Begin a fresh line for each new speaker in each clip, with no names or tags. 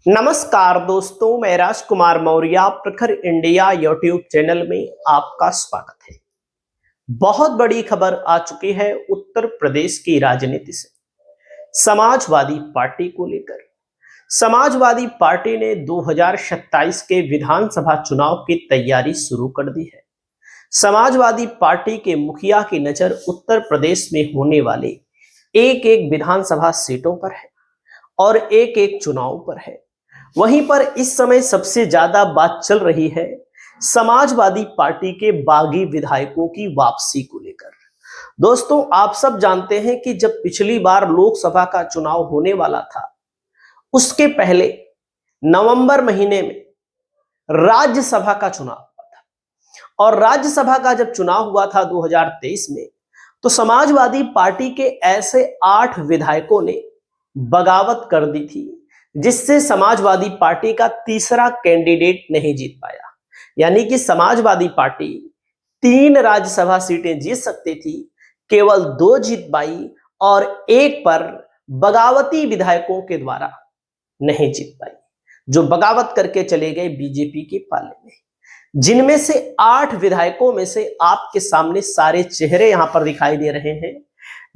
नमस्कार दोस्तों, मैं राजकुमार मौर्य प्रखर इंडिया यूट्यूब चैनल में आपका स्वागत है। बहुत बड़ी खबर आ चुकी है उत्तर प्रदेश की राजनीति से। समाजवादी पार्टी को लेकर समाजवादी पार्टी ने 2027 के विधानसभा चुनाव की तैयारी शुरू कर दी है। समाजवादी पार्टी के मुखिया की नजर उत्तर प्रदेश में होने वाले एक एक विधानसभा सीटों पर है और एक एक चुनाव पर है। वहीं पर इस समय सबसे ज्यादा बात चल रही है समाजवादी पार्टी के बागी विधायकों की वापसी को लेकर। दोस्तों, आप सब जानते हैं कि जब पिछली बार लोकसभा का चुनाव होने वाला था, उसके पहले नवंबर महीने में राज्यसभा का चुनाव हुआ था। और राज्यसभा का जब चुनाव हुआ था 2023 में, तो समाजवादी पार्टी के ऐसे 8 विधायकों ने बगावत कर दी थी, जिससे समाजवादी पार्टी का तीसरा कैंडिडेट नहीं जीत पाया। यानी कि समाजवादी पार्टी 3 राज्यसभा सीटें जीत सकती थी, केवल 2 जीत पाई और एक पर बगावती विधायकों के द्वारा नहीं जीत पाई, जो बगावत करके चले गए बीजेपी के पाले में। जिनमें से 8 विधायकों में से आपके सामने सारे चेहरे यहां पर दिखाई दे रहे हैं।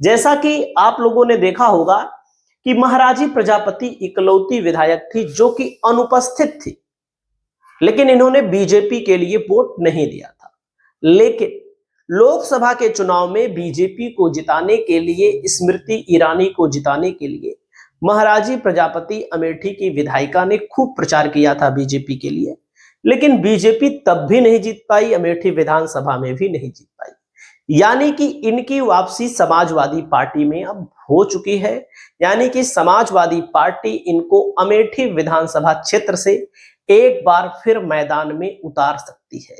जैसा कि आप लोगों ने देखा होगा कि महाराजी प्रजापति इकलौती विधायक थी जो कि अनुपस्थित थी, लेकिन इन्होंने बीजेपी के लिए वोट नहीं दिया था। लेकिन लोकसभा के चुनाव में बीजेपी को जिताने के लिए, स्मृति ईरानी को जिताने के लिए महाराजी प्रजापति अमेठी की विधायिका ने खूब प्रचार किया था बीजेपी के लिए, लेकिन बीजेपी तब भी नहीं जीत पाई, अमेठी विधानसभा में भी नहीं जीत पाई। यानी कि इनकी वापसी समाजवादी पार्टी में अब हो चुकी है। यानी कि समाजवादी पार्टी इनको अमेठी विधानसभा क्षेत्र से एक बार फिर मैदान में उतार सकती है।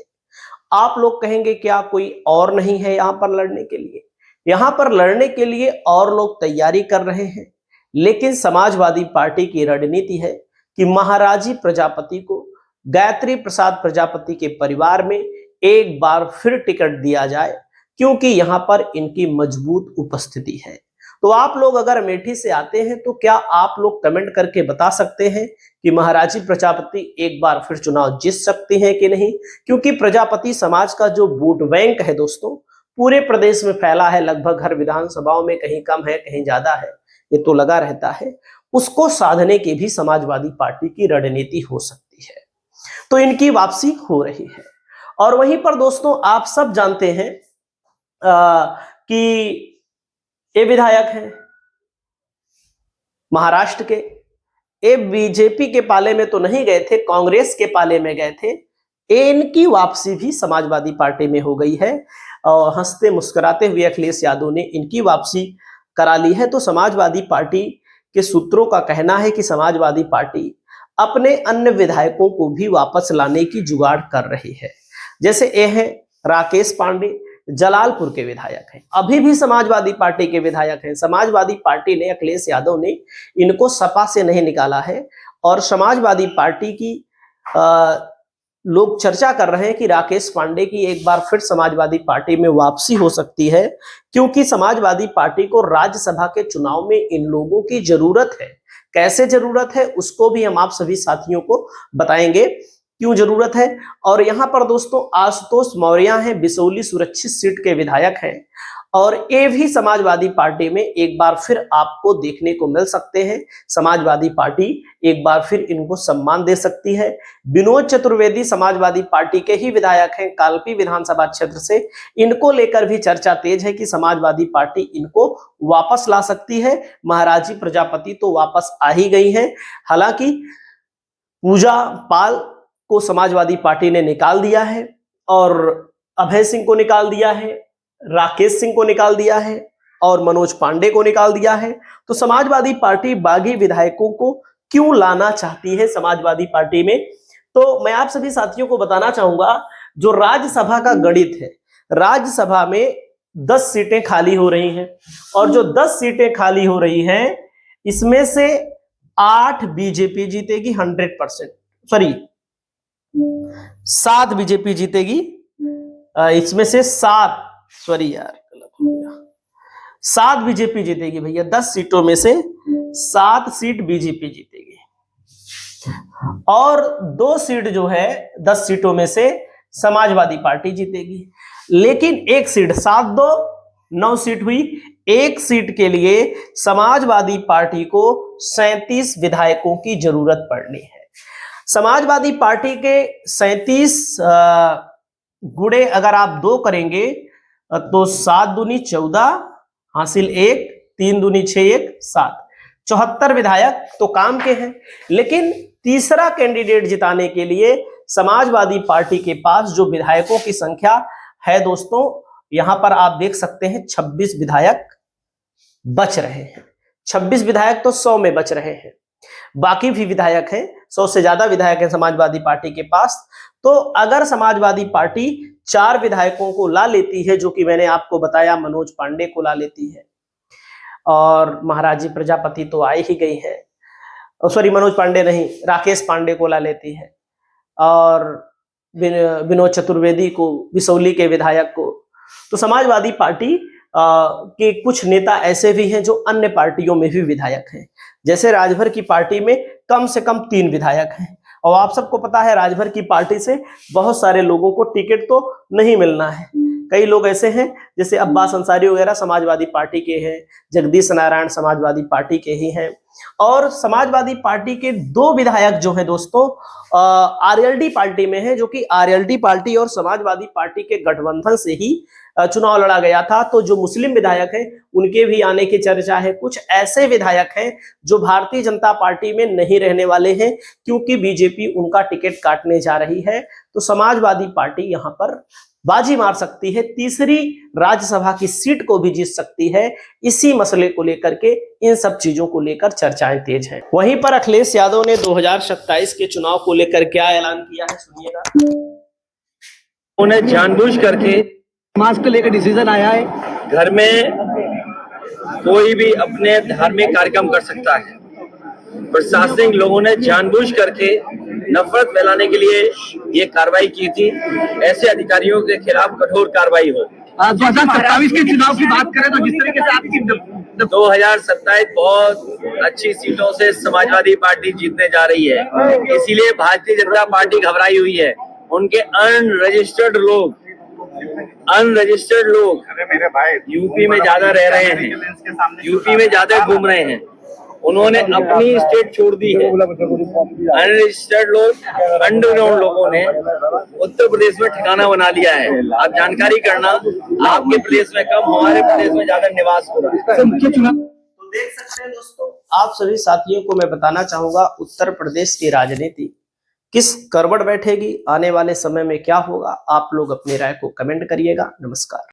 आप लोग कहेंगे क्या कोई और नहीं है यहां पर लड़ने के लिए? यहां पर लड़ने के लिए और लोग तैयारी कर रहे हैं, लेकिन समाजवादी पार्टी की रणनीति है कि महाराजी प्रजापति को, गायत्री प्रसाद प्रजापति के परिवार में एक बार फिर टिकट दिया जाए, क्योंकि यहां पर इनकी मजबूत उपस्थिति है। तो आप लोग अगर अमेठी से आते हैं तो क्या आप लोग कमेंट करके बता सकते हैं कि महाराजी प्रजापति एक बार फिर चुनाव जीत सकती हैं कि नहीं? क्योंकि प्रजापति समाज का जो वोट बैंक है दोस्तों, पूरे प्रदेश में फैला है। लगभग हर विधानसभाओं में कहीं कम है, कहीं ज्यादा है, ये तो लगा रहता है। उसको साधने की भी समाजवादी पार्टी की रणनीति हो सकती है। तो इनकी वापसी हो रही है। और वहीं पर दोस्तों, आप सब जानते हैं कि ये विधायक हैं महाराष्ट्र के। ये बीजेपी के पाले में तो नहीं गए थे, कांग्रेस के पाले में गए थे। इनकी वापसी भी समाजवादी पार्टी में हो गई है और हंसते मुस्कुराते हुए अखिलेश यादव ने इनकी वापसी करा ली है। तो समाजवादी पार्टी के सूत्रों का कहना है कि समाजवादी पार्टी अपने अन्य विधायकों को भी वापस लाने की जुगाड़ कर रही है। जैसे ये हैं राकेश पांडे, जलालपुर के विधायक हैं, अभी भी समाजवादी पार्टी के विधायक हैं। समाजवादी पार्टी ने, अखिलेश यादव ने इनको सपा से नहीं निकाला है और समाजवादी पार्टी की लोग चर्चा कर रहे हैं कि राकेश पांडे की एक बार फिर समाजवादी पार्टी में वापसी हो सकती है, क्योंकि समाजवादी पार्टी को राज्यसभा के चुनाव में इन लोगों की जरूरत है। कैसे जरूरत है उसको भी हम आप सभी साथियों को बताएंगे क्यों जरूरत है। और यहां पर दोस्तों आशुतोष मौर्य हैं, बिसौली सुरक्षित सीट के विधायक हैं और ये भी समाजवादी पार्टी में एक बार फिर आपको देखने को मिल सकते हैं। समाजवादी पार्टी एक बार फिर इनको सम्मान दे सकती है। विनोद चतुर्वेदी समाजवादी पार्टी के ही विधायक हैं, कालपी विधानसभा क्षेत्र से। इनको लेकर भी चर्चा तेज है कि समाजवादी पार्टी इनको वापस ला सकती है। महाराजी प्रजापति तो वापस आ ही गई है। हालांकि पूजा पाल को समाजवादी पार्टी ने निकाल दिया है और अभय सिंह को निकाल दिया है, राकेश सिंह को निकाल दिया है और मनोज पांडे को निकाल दिया है। तो समाजवादी पार्टी बागी विधायकों को क्यों लाना चाहती है समाजवादी पार्टी में? तो मैं आप सभी साथियों को बताना चाहूंगा, जो राज्यसभा का गणित है, राज्यसभा में 10 सीटें खाली हो रही हैं और जो 10 सीटें खाली हो रही हैं, इसमें से 8 बीजेपी जीतेगी 100%, सॉरी 7 बीजेपी जीतेगी। इसमें से 7, सॉरी यार गलत हो गया, 7 बीजेपी जीतेगी भैया। 10 सीटों में से 7 सीट बीजेपी जीतेगी। और 2 सीट जो है 10 सीटों में से समाजवादी पार्टी जीतेगी। लेकिन एक सीट 7-2 9 सीट हुई, एक सीट के लिए समाजवादी पार्टी को 37 विधायकों की जरूरत पड़नी है। समाजवादी पार्टी के 37 गुणे अगर आप 2 करेंगे तो 7 दूनी 14 हासिल 1, 3 दूनी 6, 1 7, 74 विधायक तो काम के हैं। लेकिन तीसरा कैंडिडेट जिताने के लिए समाजवादी पार्टी के पास जो विधायकों की संख्या है दोस्तों, यहां पर आप देख सकते हैं 26 विधायक बच रहे हैं। 26 विधायक तो 100 में बच रहे हैं, बाकी भी विधायक हैं, 100 से ज्यादा विधायक हैं समाजवादी पार्टी के पास। तो अगर समाजवादी पार्टी 4 विधायकों को ला लेती है, जो कि मैंने आपको बताया मनोज पांडे को ला लेती है, और महाराजी प्रजापति तो आई ही गई है, सॉरी मनोज पांडे नहीं, राकेश पांडे को ला लेती है, और विनोद चतुर्वेदी को, बिसौली के विधायक को, तो समाजवादी पार्टी के कुछ नेता ऐसे भी हैं जो अन्य पार्टियों में भी विधायक हैं। जैसे राजभर की पार्टी में कम से कम 3 विधायक हैं, और आप सबको पता है राजभर की पार्टी से बहुत सारे लोगों को टिकट तो नहीं मिलना है। कई लोग ऐसे हैं जैसे अब्बास अंसारी वगैरह समाजवादी पार्टी के हैं, जगदीश नारायण समाजवादी पार्टी के ही हैं, और समाजवादी पार्टी के 2 विधायक जो हैं दोस्तों आरएलडी पार्टी में हैं, जो कि आरएलडी पार्टी और समाजवादी पार्टी के गठबंधन से ही चुनाव लड़ा गया था। तो जो मुस्लिम विधायक हैं उनके भी आने की चर्चा है। कुछ ऐसे विधायक हैं जो भारतीय जनता पार्टी में नहीं रहने वाले हैं, क्योंकि बीजेपी उनका टिकट काटने जा रही है। तो समाजवादी पार्टी यहां पर बाजी मार सकती है, तीसरी राज्यसभा की सीट को भी जीत सकती है। इसी मसले को लेकर के, इन सब चीजों को लेकर चर्चाएं तेज हैं। वहीं पर अखिलेश यादव ने 2027 के चुनाव को लेकर क्या ऐलान किया है, सुनिएगा।
उन्हें जानबूझ करके
मास्क को लेकर डिसीजन आया है।
घर में कोई भी अपने धार्मिक कार्यक्रम कर सकता है। प्रशासनिक लोगों ने जानबूझ करके नफरत फैलाने के लिए ये कार्रवाई की थी। ऐसे अधिकारियों के खिलाफ कठोर कार्रवाई हो।
2027 के चुनाव की बात करें तो जिस तरीके से आपकी
2027 बहुत अच्छी सीटों से समाजवादी पार्टी जीतने जा रही है, इसीलिए भारतीय जनता पार्टी घबराई हुई है। उनके अनरजिस्टर्ड लोग यूपी में ज्यादा रह रहे हैं, यूपी में ज्यादा घूम रहे हैं। उन्होंने अपनी स्टेट छोड़ दी है। अनरजिस्टर्ड लोग, अंडरग्राउंड लोगों ने उत्तर प्रदेश में ठिकाना बना लिया है। आप जानकारी करना, आपके प्रदेश में कम, हमारे प्रदेश में ज्यादा निवास हो रहा है।
तो देख सकते हैं दोस्तों, आप सभी साथियों को मैं बताना चाहूंगा उत्तर प्रदेश की राजनीति किस करवट बैठेगी, आने वाले समय में क्या होगा, आप लोग अपनी राय को कमेंट करिएगा। नमस्कार।